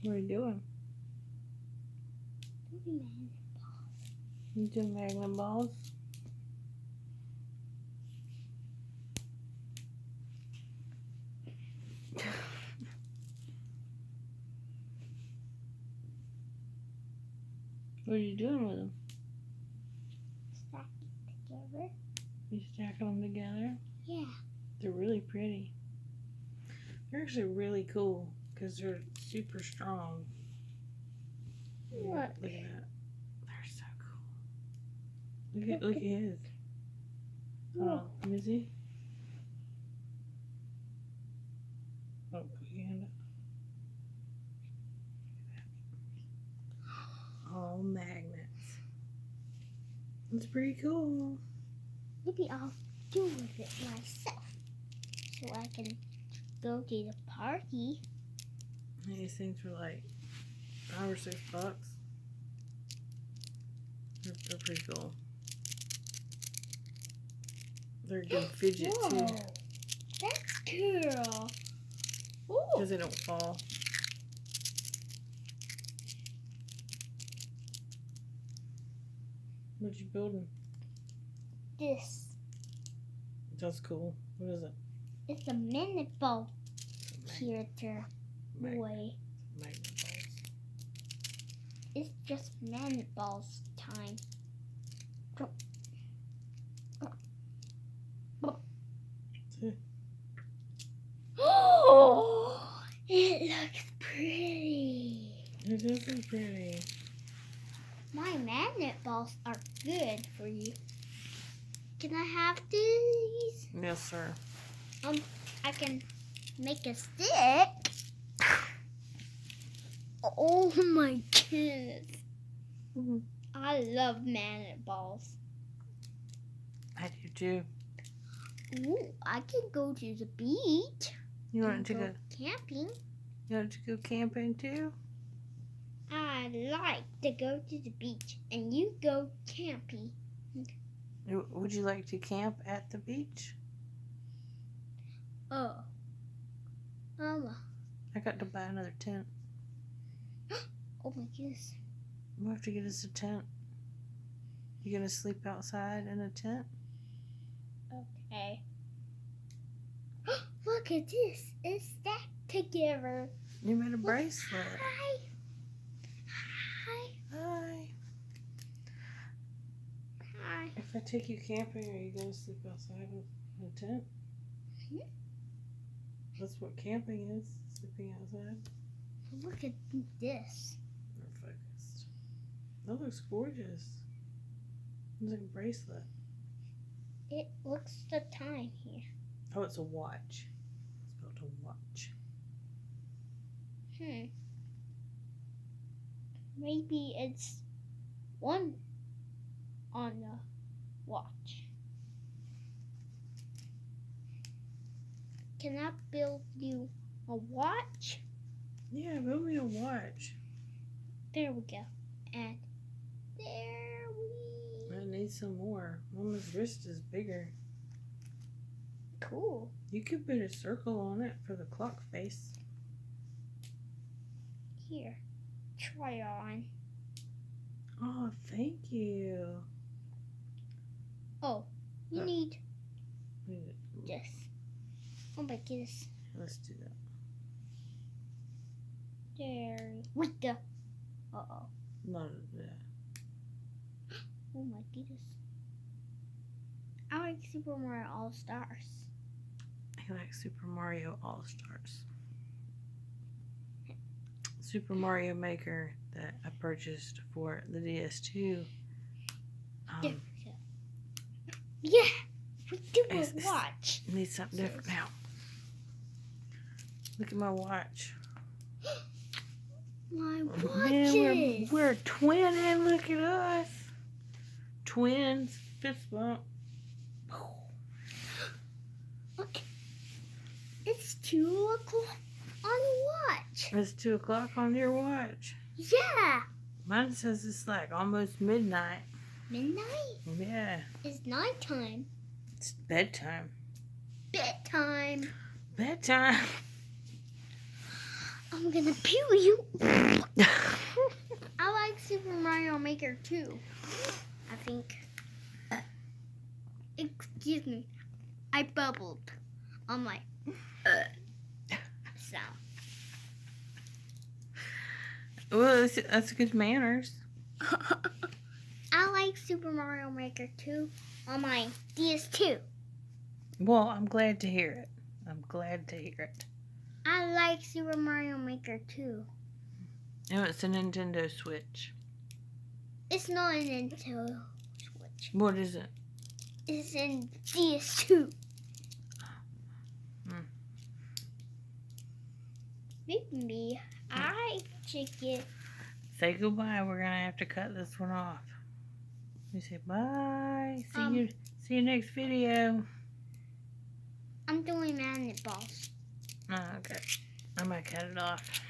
What are you doing? You doing magnet balls? What are you doing with them? Stacking together. You stacking them together? Yeah. They're really pretty. They're actually really cool because they're super strong. What? Look at that. They're so cool. Look at his. Hold on. Let me see. Oh, put your hand up. All magnets. It's pretty cool. Maybe I'll do with it myself so I can go to the party. These things were like $5 or $6. They're pretty cool. They're a good fidget too. Whoa, that's cool. Ooh. Because they don't fall. What you building? This. That's cool. What is it? It's a magnet ball theater. Magnet. Boy. Magnet balls. It's just magnet balls time. Oh, it looks pretty. It is really pretty. My magnet balls are good for you. Can I have these? Yes, sir. I can make a stick. Oh my goodness. Mm-hmm. I love magnet balls. I do too. Ooh, I can go to the beach. You want to go camping? You want to go camping too? I like to go to the beach and you go camping. Would you like to camp at the beach? Oh. Mama. I got to buy another tent. Oh my goodness. We'll have to get us a tent. You gonna sleep outside in a tent? Okay. Look at this. It's stacked together. You made a bracelet. Hi. Hi. Hi. Hi. If I take you camping, are you gonna sleep outside in a tent? Hmm? That's what camping is, sleeping outside. Look at this. We're focused. That looks gorgeous. It's like a bracelet. It looks the time here. Oh, it's a watch. It's built a watch. Maybe it's one on the watch. Can I build you a watch? Yeah, build me a watch. There we go. And there we... I need some more. Mama's wrist is bigger. Cool. You could put a circle on it for the clock face. Here. Try on. Oh, thank you. Oh, you need This. this. Oh my goodness. Let's do that. There we go. Uh-oh. Not that. Oh my goodness. I like Super Mario All-Stars. I like Super Mario All-Stars. Super Mario Maker that I purchased for the DS2. Yeah, we do a watch. Need something different now. Look at my watch. My watches. Man, we're twinning. Look at us. Twins. Fist bump. Look. It's 2 o'clock on the watch. It's 2 o'clock on your watch. Yeah. Mine says it's like almost midnight. Midnight? Yeah. It's nighttime. It's bedtime. Bedtime. Bedtime. I'm gonna pew you. I like Super Mario Maker 2. I think. Excuse me. I bubbled on my sound. Well, that's good manners. I like Super Mario Maker 2 on my DS2. Well, I'm glad to hear it. I'm glad to hear it. I like Super Mario Maker 2. No, it's a Nintendo Switch. It's not a Nintendo Switch. What is it? It's in DS2. Hmm. Maybe I should get. Say goodbye. We're gonna have to cut this one off. We say bye. See you next video. I'm doing magnet balls. Oh, okay. I might cut it off.